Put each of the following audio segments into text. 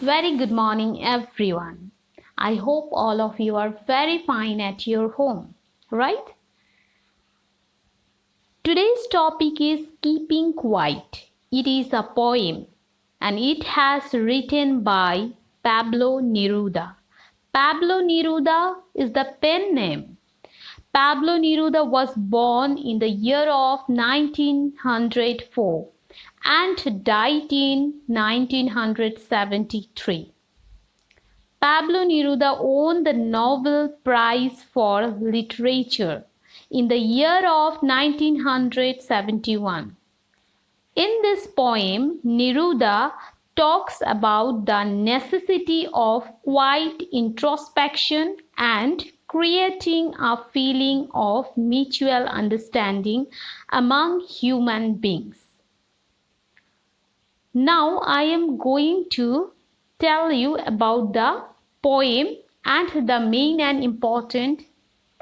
Very good morning, everyone. I hope all of you are very fine at your home, right? Today's topic is Keeping Quiet. It is a poem and it has written by Pablo Neruda. Pablo Neruda is the pen name. Pablo Neruda was born in the year of 1904 and died in 1973. Pablo Neruda won the Nobel Prize for Literature in the year of 1971. In this poem, Neruda talks about the necessity of quiet introspection and creating a feeling of mutual understanding among human beings. Now I am going to tell you about the poem and the main and important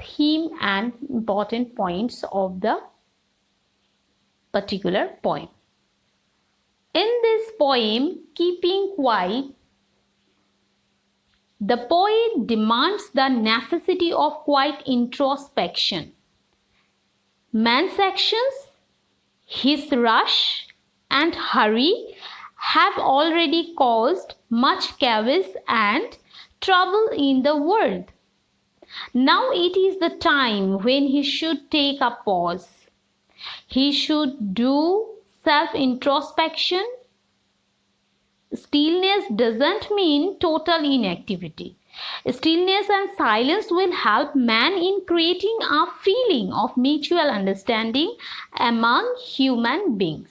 theme and important points of the particular poem. In this poem, Keeping Quiet, the poet demands the necessity of quiet introspection. Man's actions, his rush and hurry have already caused much chaos and trouble in the world. Now it is the time when he should take a pause. He should do self-introspection. Stillness doesn't mean total inactivity. Stillness and silence will help man in creating a feeling of mutual understanding among human beings.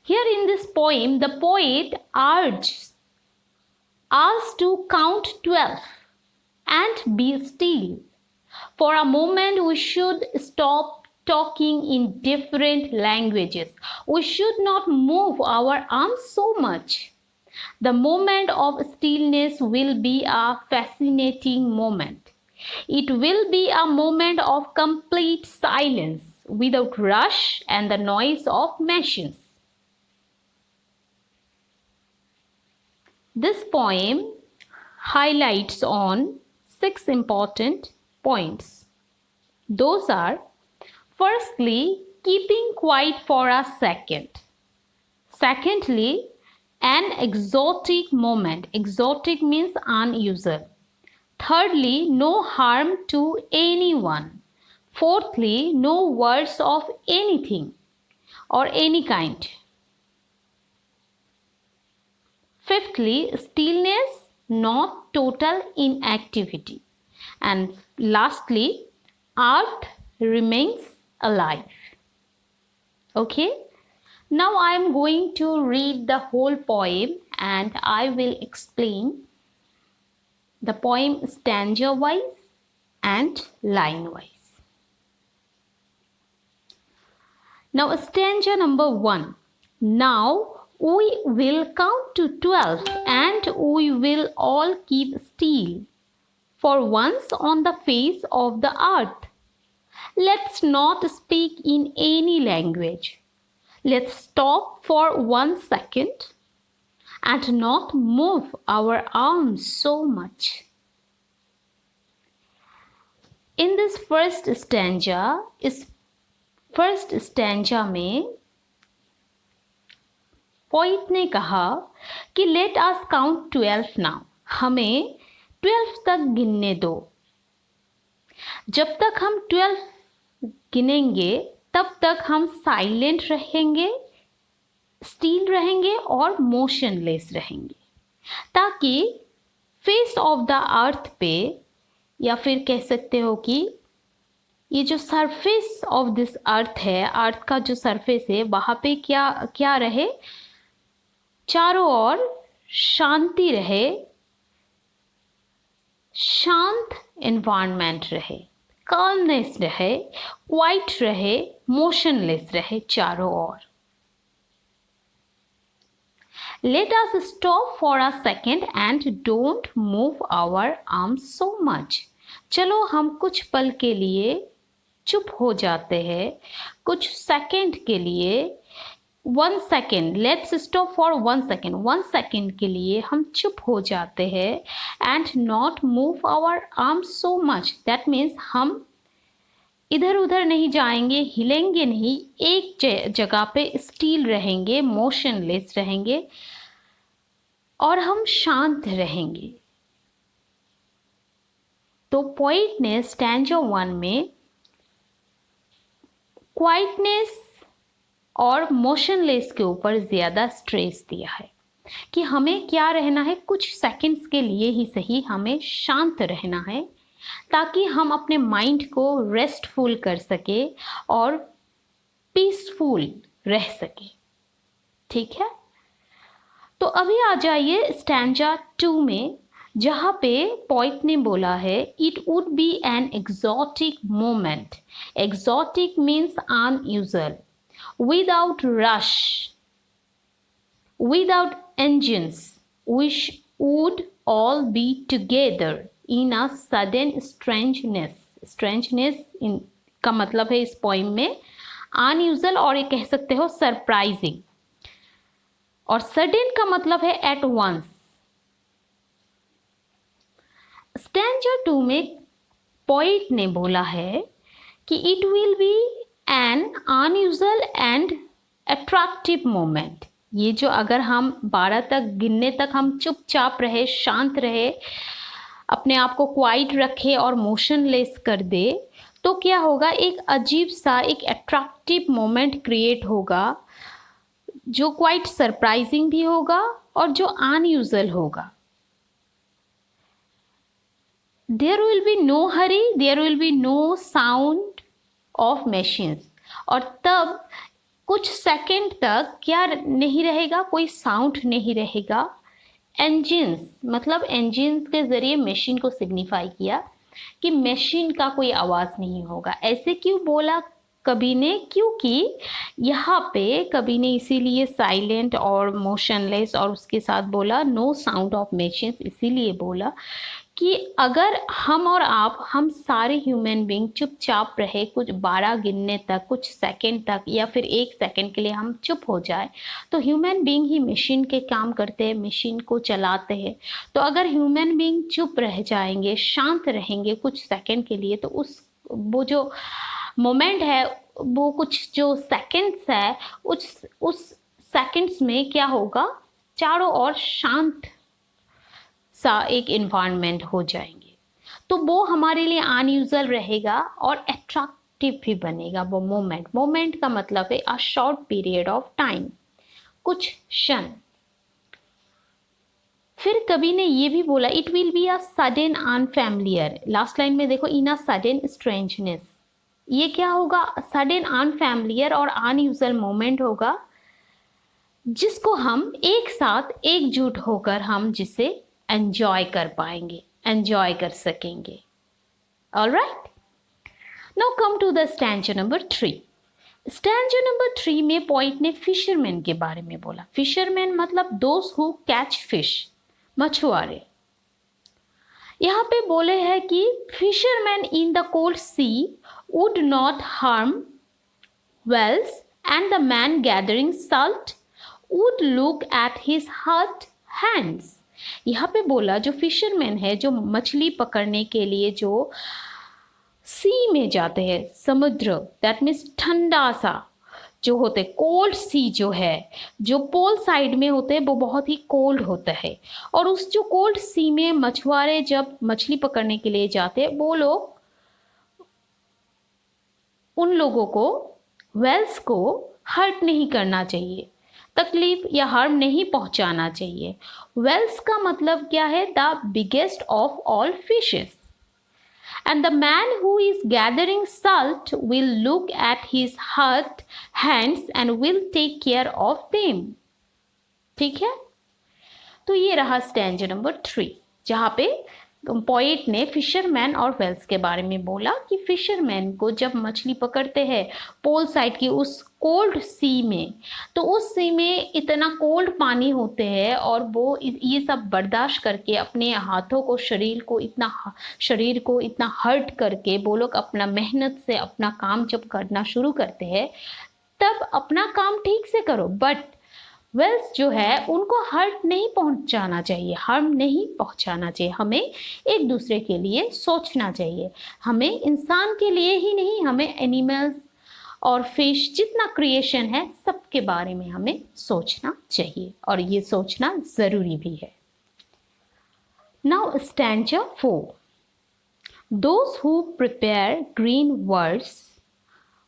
Here in this poem, the poet urges us to count 12 and be still. For a moment, we should stop talking in different languages. We should not move our arms so much. The moment of stillness will be a fascinating moment. It will be a moment of complete silence without rush and the noise of machines. This poem highlights on 6 important points. Those are, firstly, keeping quiet for a second. Secondly, an exotic moment. Exotic means unusual. Thirdly, no harm to anyone. Fourthly, no words of anything or any kind. Fifthly, stillness, not total inactivity. And lastly, art remains alive. Okay? Now I am going to read the whole poem and I will explain the poem stanza wise and line wise. Now stanza number 1. Now we will count to 12 and we will all keep still for once on the face of the earth. Let's not speak in any language. Let's stop for 1 second and not move our arms so much. In this first stanza में poet ने कहा कि let us count 12 now, हमें 12 तक गिनने दो. जब तक हम 12 गिनेंगे तब तक हम साइलेंट रहेंगे, स्टिल रहेंगे और मोशनलेस रहेंगे, ताकि फेस ऑफ द अर्थ पे, या फिर कह सकते हो कि ये जो सरफेस ऑफ दिस अर्थ है, अर्थ का जो सरफेस है, वहां पे क्या रहे, चारों ओर शांति रहे, शांत एनवायरनमेंट रहे, काल्मनेस रहे, क्वाइट रहे, मोशनलेस रहे चारों ओर. Let us stop for a second and don't move our arms so much. चलो हम कुछ पल के लिए चुप हो जाते हैं, कुछ सेकंड के लिए 1 second, let's stop for 1 second, 1 second के लिए हम चुप हो जाते हैं and not move our arms so much, that means हम इधर उधर नहीं जाएंगे, हिलेंगे नहीं, एक जगह पे स्टिल रहेंगे, मोशनलेस रहेंगे और हम शांत रहेंगे। तो पोइट ने स्टैंजा 1 में क्वाइटनेस और मोशनलेस के ऊपर ज़्यादा स्ट्रेस दिया है कि हमें क्या रहना है, कुछ सेकंड्स के लिए ही सही हमें शांत रहना है ताकि हम अपने माइंड को रेस्टफुल कर सके और पीसफुल रह सके। ठीक है, तो अभी आ जाइए स्टैंजा 2 में, जहाँ पे पोइट ने बोला है it would be an exotic moment, exotic means unusual, without rush, without engines, we would all be together in a sudden strangeness, strangeness in का मतलब है इस पोइम में unusual और ये कह सकते हो सरप्राइजिंग, और sudden का मतलब है at once। स्टैंजा 2 में पोइट ने बोला है कि it will be N unusual and attractive moment. ये जो अगर हम 12 तक गिनने तक हम चुपचाप रहे, शांत रहे, अपने आप को क्वाइट रखे और मोशनलेस कर दे, तो क्या होगा, एक अजीब सा एक अट्रैक्टिव मोमेंट क्रिएट होगा जो क्वाइट सरप्राइजिंग भी होगा और जो अनयूजुअल होगा। There will be no hurry, there will be no sound of machines, और तब कुछ सेकंड तक क्या नहीं रहेगा, कोई साउंड नहीं रहेगा। इंजिन्स मतलब इंजिन्स के जरिए मशीन को सिग्निफाई किया कि मशीन का कोई आवाज़ नहीं होगा। ऐसे क्यों बोला कवि ने, क्योंकि यहाँ पे कवि ने इसीलिए साइलेंट और मोशनलेस और उसके साथ बोला नो साउंड ऑफ मशीन्स, इसीलिए बोला कि अगर हम और आप, हम सारे ह्यूमन बीइंग चुपचाप रहे कुछ 12 गिनने तक, कुछ सेकंड तक, या फिर 1 सेकंड के लिए हम चुप हो जाए, तो ह्यूमन बीइंग ही मशीन के काम करते हैं, मशीन को चलाते हैं। तो अगर ह्यूमन बीइंग चुप रह जाएंगे, शांत रहेंगे कुछ सेकंड के लिए, तो वो जो मोमेंट है, वो कुछ जो सेकंड्स है, उस सेकंड्स में क्या होगा, चारों ओर शांत सा एक इन्वायरमेंट हो जाएंगे। तो वो हमारे लिए अनयूजुअल रहेगा और अट्रैक्टिव भी बनेगा वो मोमेंट। मोमेंट का मतलब है a short period of time, कुछ क्षण। फिर कवि ने ये भी बोला it will be a sudden unfamiliar, last line में देखो, इन अ सडन स्ट्रेंजनेस। ये क्या होगा, सडन अनफैमिलियर और अनयूजुअल मोमेंट होगा जिसको हम एक साथ एकजुट होकर हम जिसे एंजॉय कर पाएंगे, एंजॉय कर सकेंगे। All right, now come to the stanza number 3। Stanza number 3 में पॉइंट ने फिशरमैन के बारे में बोला। फिशरमैन मतलब दोज हु कैच फिश, मछुआरे। यहाँ पे बोले हैं कि fisherman in the cold sea would not harm whales and the man gathering salt would look at his hurt hands. यहाँ पे बोला जो फिशरमैन है, जो मछली पकड़ने के लिए जो सी में जाते हैं, समुद्र, दैट मीन्स ठंडा सा जो होते, कोल्ड सी जो है, जो पोल साइड में होते हैं, वो बहुत ही कोल्ड होता है। और उस जो कोल्ड सी में मछुआरे जब मछली पकड़ने के लिए जाते हैं, वो लोग उन लोगों को, वेल्स को हर्ट नहीं करना चाहिए, तकलीफ या हार्म नहीं पहुंचाना चाहिए। वेल्स का मतलब क्या है, the biggest of all fishes. And the man who is gathering salt will look at his hurt hands and will take care of them. ठीक है, तो ये रहा स्टैंजा नंबर 3, जहाँ पे पोएट ने फिशरमैन और वेल्स के बारे में बोला कि फिशरमैन को जब मछली पकड़ते हैं पोल साइड की उस कोल्ड सी में, तो उस सी में इतना कोल्ड पानी होते हैं और वो ये सब बर्दाश्त करके अपने हाथों को, शरीर को इतना हर्ट करके वो लोग अपना मेहनत से अपना काम जब करना शुरू करते हैं, तब अपना काम ठीक से करो, बट वेल्स जो है उनको हर्ट नहीं पहुंचाना चाहिए, हार्म नहीं पहुंचाना चाहिए। हमें एक दूसरे के लिए सोचना चाहिए, हमें इंसान के लिए ही नहीं, हमें एनिमल्स और फिश जितना क्रिएशन है सबके बारे में हमें सोचना चाहिए, और ये सोचना ज़रूरी भी है। Now stanza 4, those who prepare green words,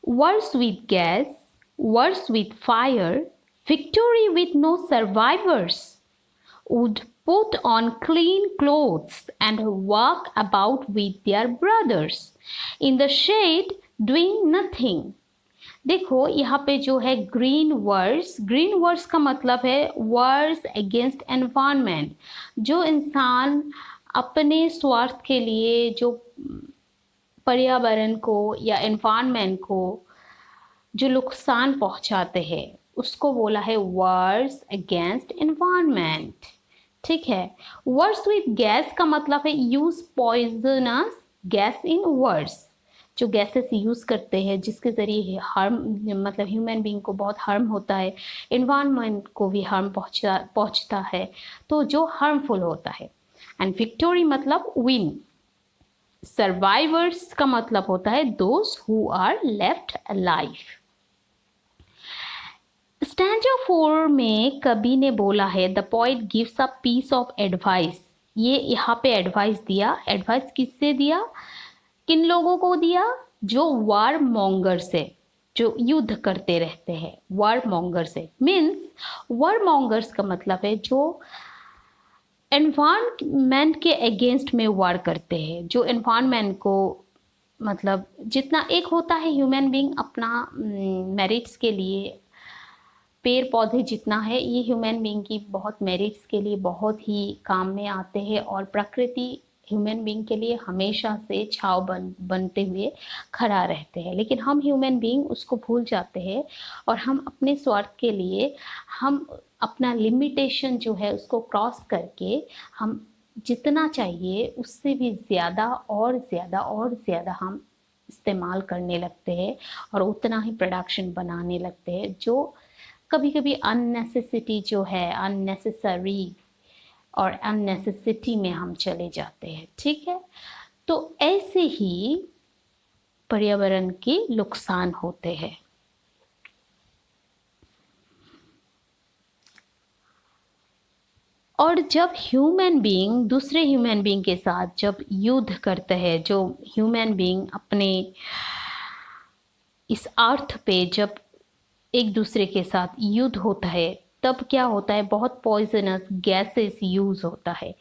words with gas, words with fire, victory with no survivors, would put on clean clothes and walk about with their brothers in the shade doing nothing। देखो यहाँ पे जो है green words का मतलब है words against environment. जो इंसान अपने स्वार्थ के लिए जो पर्यावरण को या एनवायरनमेंट को जो नुकसान पहुंचाते हैं उसको बोला है वर्ड्स अगेंस्ट एनवायरनमेंट। ठीक है। वर्ड्स विद गैस का मतलब है use poisonous gas in words, जो गैसेस यूज़ करते हैं जिसके ज़रिए हार्म मतलब ह्यूमन बीइंग को बहुत हार्म होता है, एनवायरनमेंट को भी हार्म पहुंचता है, तो जो हार्मफुल होता है। एंड विक्टोरी मतलब विन। सर्वाइवर्स का मतलब होता है those who are left alive. Stanza 4 में कवि ने बोला है the poet gives a piece of advice. ये यहाँ पे एडवाइस दिया। एडवाइस किससे दिया, किन लोगों को दिया, जो वार मॉन्गर से, जो युद्ध करते रहते हैं। वार मॉन्गर से मीन्स, वार मॉन्गर्स का मतलब है जो एनवायरनमेंट के अगेंस्ट में वार करते हैं, जो एनवायरनमेंट को मतलब जितना एक होता है ह्यूमन बीइंग अपना मेरिट्स के लिए, पेड़ पौधे जितना है ये ह्यूमन बीइंग की बहुत मेरिट्स के लिए बहुत ही काम में आते हैं, और प्रकृति ह्यूमन बीइंग के लिए हमेशा से छाव बनते हुए खड़ा रहते हैं। लेकिन हम ह्यूमन बीइंग उसको भूल जाते हैं और हम अपने स्वार्थ के लिए हम अपना लिमिटेशन जो है उसको क्रॉस करके हम जितना चाहिए उससे भी ज़्यादा और ज़्यादा और ज़्यादा हम इस्तेमाल करने लगते हैं और उतना ही प्रोडक्शन बनाने लगते हैं, जो कभी कभी अननेसेसिटी जो है, अननेसेसरी और अननेसेसिटी में हम चले जाते हैं। ठीक है। तो ऐसे ही पर्यावरण के नुकसान होते हैं। और जब ह्यूमन बीइंग दूसरे ह्यूमन बीइंग के साथ जब युद्ध करते हैं, जो ह्यूमन बीइंग अपने इस अर्थ पे जब एक दूसरे के साथ युद्ध होता है, तब क्या होता है, बहुत पॉइजनस गैसेस यूज़ होता है।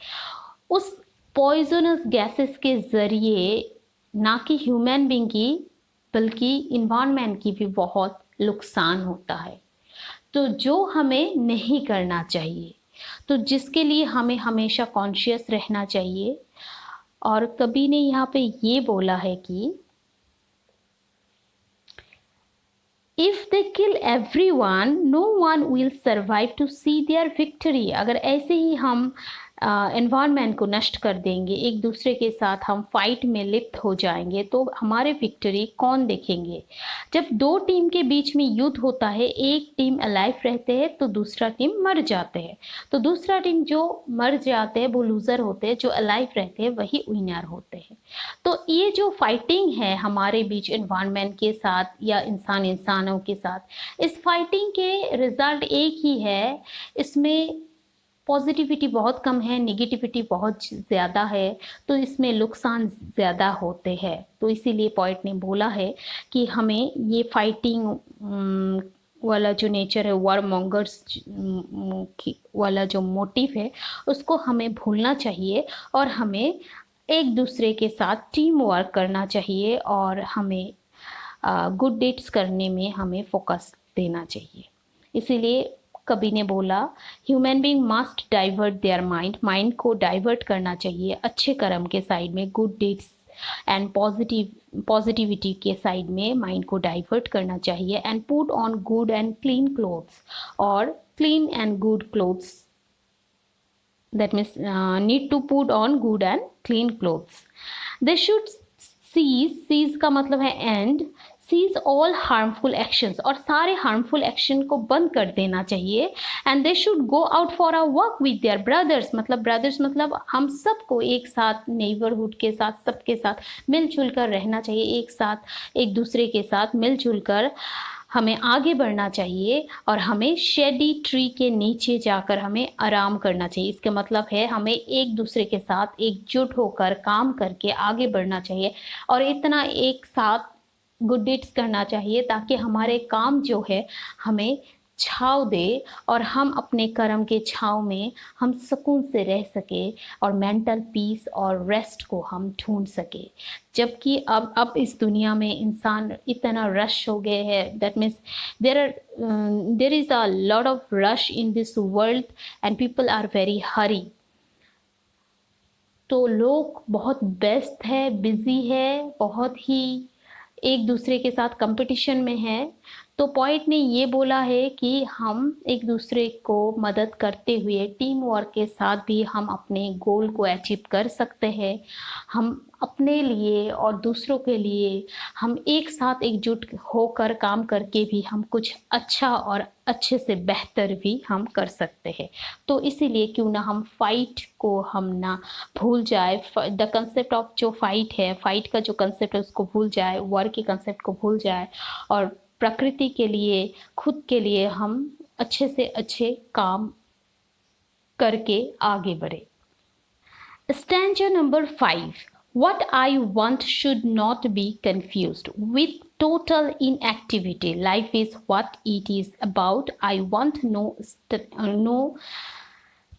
उस पॉइजनस गैसेस के ज़रिए ना कि ह्यूमन बीइंग की बल्कि इन्वायरमेंट की भी बहुत नुकसान होता है। तो जो हमें नहीं करना चाहिए, तो जिसके लिए हमें हमेशा कॉन्शियस रहना चाहिए। और कवि ने यहाँ पे ये बोला है कि If they kill everyone, no one will survive to see their victory। अगर ऐसे ही हम एनवायरनमेंट को नष्ट कर देंगे, एक दूसरे के साथ हम फाइट में लिप्त हो जाएंगे, तो हमारे विक्ट्री कौन देखेंगे। जब दो टीम के बीच में युद्ध होता है, एक टीम अलाइव रहते हैं तो दूसरा टीम मर जाते हैं, तो दूसरा टीम जो मर जाते हैं वो लूज़र होते हैं, जो अलाइव रहते हैं वही विनर होते हैं। तो ये जो फाइटिंग है हमारे बीच एनवायरनमेंट के साथ या इंसानों के साथ, इस फाइटिंग के रिजल्ट एक ही है, इसमें पॉजिटिविटी बहुत कम है, नेगेटिविटी बहुत ज़्यादा है, तो इसमें नुकसान ज़्यादा होते हैं। तो इसीलिए पोएट ने बोला है कि हमें ये फाइटिंग वाला जो नेचर है, वार मॉन्गर्स वाला जो मोटिव है, उसको हमें भूलना चाहिए और हमें एक दूसरे के साथ टीम वर्क करना चाहिए और हमें गुड डीड्स करने में हमें फोकस देना चाहिए। इसीलिए कवि ने बोला human being must divert their mind को डाइवर्ट करना चाहिए अच्छे कर्म के साइड में, गुड डीड्स एंड पॉजिटिविटी के साइड में माइंड को डाइवर्ट करना चाहिए। And put on good and clean clothes, और clean and good clothes, that means need to put on good and clean clothes. They should cease का मतलब है end, cease all harmful actions, और सारे harmful action को बंद कर देना चाहिए। And they should go out for a work with their brothers, मतलब हम सबको एक साथ नेबरहुड के साथ सबके साथ मिलजुल कर रहना चाहिए, एक साथ एक दूसरे के साथ मिलजुल कर हमें आगे बढ़ना चाहिए, और हमें शेडी ट्री के नीचे जाकर हमें आराम करना चाहिए। इसका मतलब है हमें एक दूसरे के साथ एकजुट होकर काम करके आगे बढ़ना चाहिए, और इतना एक साथ गुड डीड्स करना चाहिए ताकि हमारे काम जो है हमें छाव दे, और हम अपने कर्म के छाव में हम सुकून से रह सके और मेंटल पीस और रेस्ट को हम ढूंढ सके। जबकि अब इस दुनिया में इंसान इतना रश हो गए हैं, that means there is a lot of rush in this world and people are very hurry. तो लोग बहुत व्यस्त है, बिजी है, बहुत ही एक दूसरे के साथ कंपटीशन में है। तो पॉइंट ने ये बोला है कि हम एक दूसरे को मदद करते हुए टीम वर्क के साथ भी हम अपने गोल को अचीव कर सकते हैं। हम अपने लिए और दूसरों के लिए हम एक साथ एकजुट होकर काम करके भी हम कुछ अच्छा और अच्छे से बेहतर भी हम कर सकते हैं। तो इसीलिए क्यों ना हम फाइट को हम ना भूल जाए, द कंसेप्ट ऑफ जो फाइट है, फाइट का जो कंसेप्ट है उसको भूल जाए, वर्क के कंसेप्ट को भूल जाए, और प्रकृति के लिए, खुद के लिए हम अच्छे से अच्छे काम करके आगे बढ़े। Stanza number 5. What I want should not be confused with total inactivity. Life is what it is about. I want no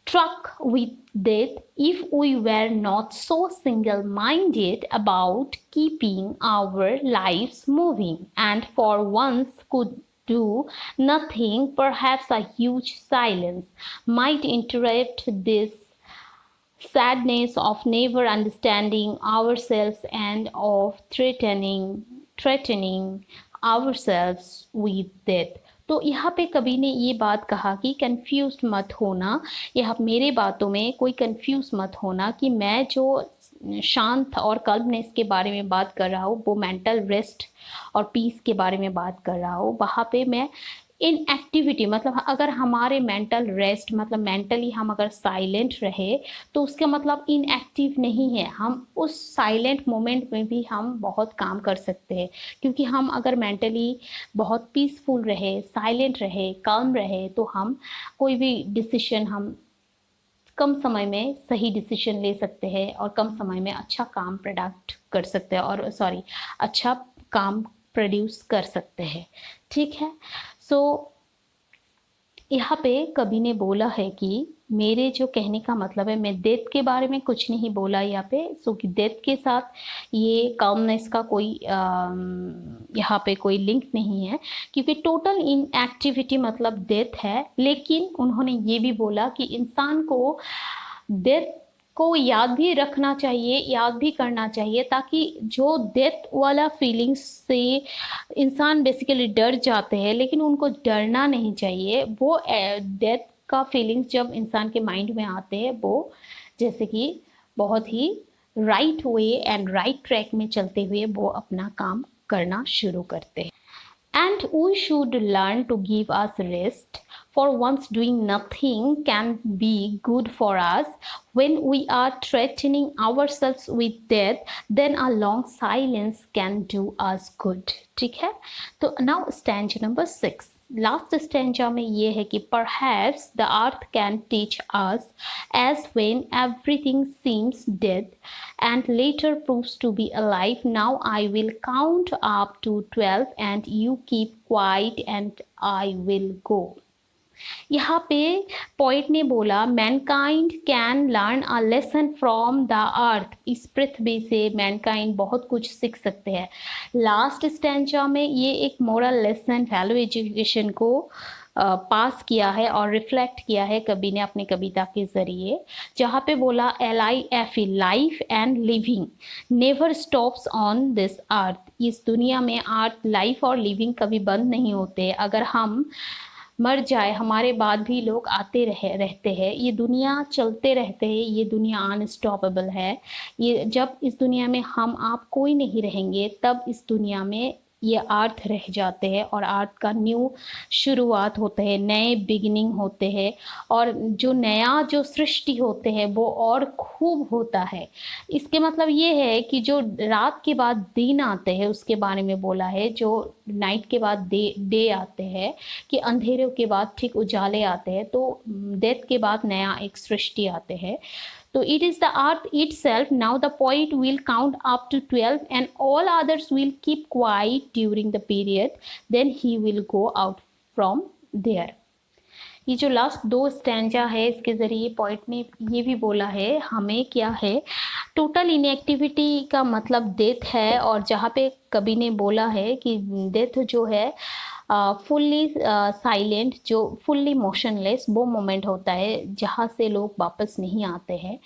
truck with death if we were not so single-minded about keeping our lives moving, and for once could do nothing. Perhaps a huge silence might interrupt this sadness of never understanding ourselves and of threatening ourselves with death. तो यहाँ पे कवि ने ये बात कहा कि confuse मत होना, यह मेरे बातों में कोई कंफ्यूज मत होना कि मैं जो शांत और कल्मनेस के बारे में बात कर रहा हूँ, वो मेंटल रेस्ट और पीस के बारे में बात कर रहा हूँ। वहाँ पे मैं इनएक्टिविटी, मतलब अगर हमारे मेंटल रेस्ट, मतलब मेंटली हम अगर साइलेंट रहे तो उसका मतलब इनएक्टिव नहीं है। हम उस साइलेंट मोमेंट में भी हम बहुत काम कर सकते हैं, क्योंकि हम अगर मेंटली बहुत पीसफुल रहे, साइलेंट रहे, काम रहे, तो हम कोई भी डिसीजन हम कम समय में सही डिसीजन ले सकते हैं और कम समय में अच्छा काम प्रोडक्ट कर सकते हैं, और अच्छा काम प्रोड्यूस कर सकते हैं। ठीक है, सो यहाँ पे कवि ने बोला है कि मेरे जो कहने का मतलब है, मैं डेथ के बारे में कुछ नहीं बोला यहाँ पे। सो कि डेथ के साथ ये कामनेस का कोई यहाँ पे कोई लिंक नहीं है, क्योंकि टोटल इनएक्टिविटी मतलब डेथ है। लेकिन उन्होंने ये भी बोला कि इंसान को डेथ को याद भी रखना चाहिए, याद भी करना चाहिए, ताकि जो डेथ वाला फीलिंग्स से इंसान बेसिकली डर जाते हैं, लेकिन उनको डरना नहीं चाहिए। वो डेथ का फीलिंग्स जब इंसान के माइंड में आते हैं, वो जैसे कि बहुत ही right way and right track में चलते हुए वो अपना काम करना शुरू करते हैं। And we should learn to give us rest, for once doing nothing can be good for us. When we are threatening ourselves with death, then a long silence can do us good. ठीक है, तो now stanza number 6. Last stanza में ये है कि perhaps the earth can teach us, as when everything seems dead and later proves to be alive. Now I will count up to 12 and you keep quiet and I will go. यहाँ पे point ने बोला Mankind can learn a lesson from the earth. इस पृथ्वी से Mankind बहुत कुछ सीख सकते हैं। लास्ट स्टैंजा में ये एक मोरल लेसन, वैल्यू एजुकेशन को पास किया है और रिफ्लेक्ट किया है कवि ने अपनी कविता के ज़रिए, जहाँ पे बोला LIFE, life and living never stops on this earth. इस दुनिया में अर्थ, लाइफ और लिविंग कभी बंद नहीं होते। अगर हम मर जाए, हमारे बाद भी लोग आते रहते हैं, ये दुनिया चलते रहते हैं, ये दुनिया अनस्टॉपेबल है। ये जब इस दुनिया में हम आप कोई नहीं रहेंगे, तब इस दुनिया में ये अर्थ रह जाते हैं और अर्थ का न्यू शुरुआत होते हैं, नए बिगिनिंग होते हैं और जो नया जो सृष्टि होते हैं वो और खूब होता है। इसके मतलब ये है कि जो रात के बाद दिन आते हैं उसके बारे में बोला है, जो नाइट के बाद डे आते हैं, कि अंधेरों के बाद ठीक उजाले आते हैं, तो डेथ के बाद नया एक सृष्टि आते हैं। So it is the earth itself. Now the poet will count up to 12 and all others will keep quiet during the period. Then he will go out from there. ये जो लास्ट दो stanza है इसके ज़रिए poet ने ये भी बोला है हमें क्या है, टोटल इनएक्टिविटी का मतलब डेथ है। और जहाँ पे कवि ने बोला है कि डेथ जो है फुल्ली साइलेंट, जो फुल्ली मोशनलेस वो मोमेंट होता है जहाँ से लोग वापस नहीं आते हैं।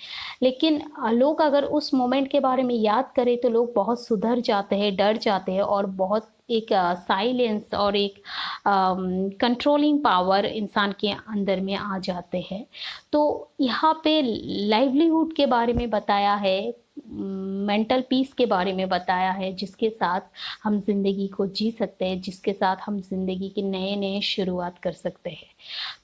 लेकिन लोग अगर उस मोमेंट के बारे में याद करें तो लोग बहुत सुधर जाते हैं, डर जाते हैं और बहुत एक साइलेंस और एक कंट्रोलिंग पावर इंसान के अंदर में आ जाते हैं। तो यहाँ पे लाइवलीहुड के बारे में बताया है, मेंटल पीस के बारे में बताया है, जिसके साथ हम जिंदगी को जी सकते हैं, जिसके साथ हम जिंदगी के नए नए शुरुआत कर सकते हैं।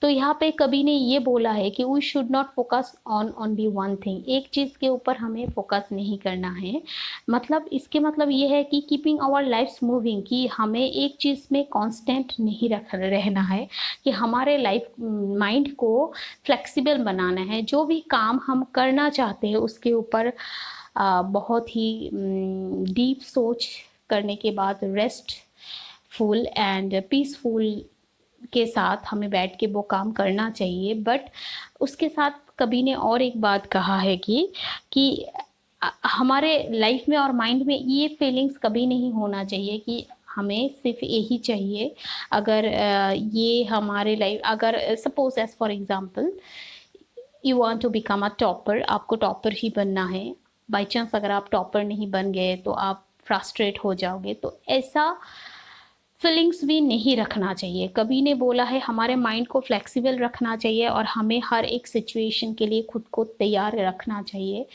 तो यहाँ पे कवि ने ये बोला है कि we should not focus on only one thing, एक चीज़ के ऊपर हमें फोकस नहीं करना है। मतलब इसके मतलब ये है कि कीपिंग आवर लाइफ मूविंग, कि हमें एक चीज़ में कांस्टेंट नहीं रहना है, कि हमारे लाइफ माइंड को फ्लेक्सिबल बनाना है। जो भी काम हम करना चाहते हैं उसके ऊपर बहुत ही डीप सोच करने के बाद रेस्टफुल एंड पीसफुल के साथ हमें बैठ के वो काम करना चाहिए। बट उसके साथ कवि ने और एक बात कहा है कि हमारे लाइफ में और माइंड में ये फीलिंग्स कभी नहीं होना चाहिए कि हमें सिर्फ यही चाहिए। अगर ये हमारे लाइफ, अगर suppose as for example you want to become a topper, आपको टॉपर ही बनना है, बाई चांस अगर आप टॉपर नहीं बन गए तो आप फ्रस्ट्रेट हो जाओगे। तो ऐसा फीलिंग्स भी नहीं रखना चाहिए। कवि ने बोला है हमारे माइंड को फ्लेक्सिबल रखना चाहिए और हमें हर एक सिचुएशन के लिए खुद को तैयार रखना चाहिए।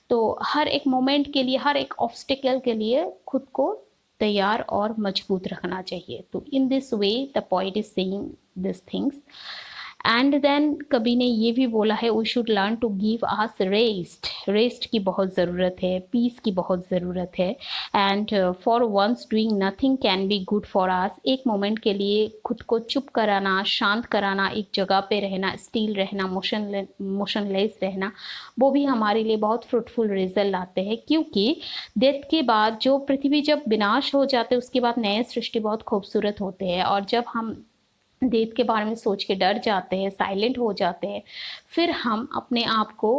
तो हर एक मोमेंट के लिए, हर एक ऑब्स्टिकल के लिए खुद को तैयार और मजबूत रखना चाहिए। तो in this way the poet is saying this things. And then कवि ने ये भी बोला है we should learn to give us rest, rest की बहुत ज़रूरत है, पीस की बहुत ज़रूरत है। And for once doing nothing can be good for us, एक मोमेंट के लिए खुद को चुप कराना, शांत कराना, एक जगह पे रहना, स्टिल रहना, मोशनलेस रहना, वो भी हमारे लिए बहुत फ्रूटफुल रिजल्ट लाते हैं। क्योंकि डेथ के बाद जो पृथ्वी जब विनाश हो जाते है उसके बाद नए सृष्टि बहुत खूबसूरत होते हैं। और जब हम डेथ के बारे में सोच के डर जाते हैं, साइलेंट हो जाते हैं, फिर हम अपने आप को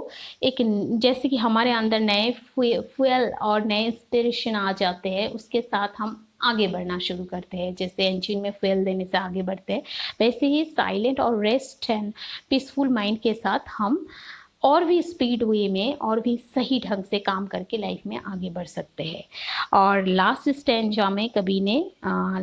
एक, जैसे कि हमारे अंदर नए फ्यूल और नए इंस्पिरेशन आ जाते हैं, उसके साथ हम आगे बढ़ना शुरू करते हैं। जैसे इंजन में फ्यूल देने से आगे बढ़ते हैं, वैसे ही साइलेंट और रेस्ट एंड पीसफुल माइंड के साथ हम और भी स्पीड वे में और भी सही ढंग से काम करके लाइफ में आगे बढ़ सकते हैं। और लास्ट स्टैंजा में कवि ने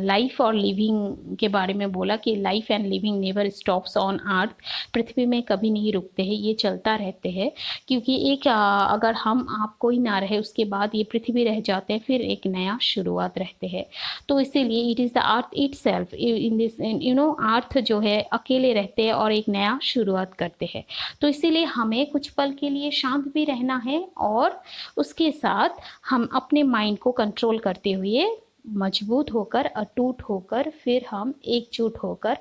लाइफ और लिविंग के बारे में बोला कि life and living never stops on earth, पृथ्वी में कभी नहीं रुकते हैं, ये चलता रहते हैं। क्योंकि एक अगर हम आप कोई ना रहे उसके बाद ये पृथ्वी रह जाते हैं, फिर एक नया शुरुआत रहते हैं। तो इसीलिए it is the earth it self in this earth जो है अकेले रहते हैं और एक नया शुरुआत करते हैं। तो इसीलिए हमें कुछ पल के लिए शांत भी रहना है और उसके साथ हम अपने माइंड को कंट्रोल करते हुए मजबूत होकर, अटूट होकर, फिर हम एकजुट होकर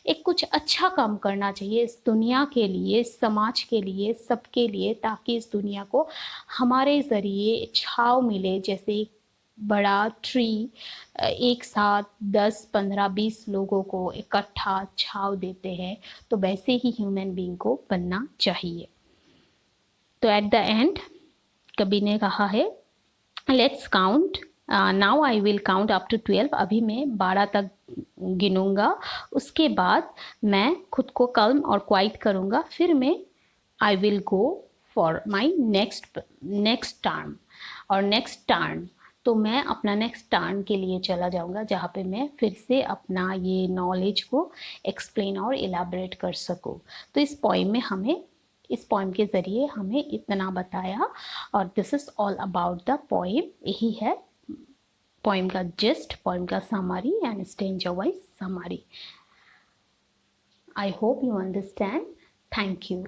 एक कुछ अच्छा काम करना चाहिए इस दुनिया के लिए, समाज के लिए, सबके लिए, ताकि इस दुनिया को हमारे ज़रिए छाँव मिले। जैसे एक बड़ा ट्री एक साथ 10, 15, 20 लोगों को इकट्ठा छाँव देते हैं, तो वैसे ही ह्यूमन बीइंग को बनना चाहिए। तो एट द एंड कवि ने कहा है let's count, now I will count up to 12, अभी मैं 12 तक गिनूंगा, उसके बाद मैं खुद को कल्म और क्वाइट करूंगा, फिर मैं I will go for my next term और नेक्स्ट टर्न, तो मैं अपना नेक्स्ट टर्न के लिए चला जाऊंगा जहाँ पे मैं फिर से अपना ये नॉलेज को एक्सप्लेन और इलाबरेट कर सकूँ। तो इस पोइम के ज़रिए हमें इतना बताया और this is all about the poem, यही है पोइम का जिस्ट, पोइम का summary and stanza wise summary. I hope you understand. Thank you.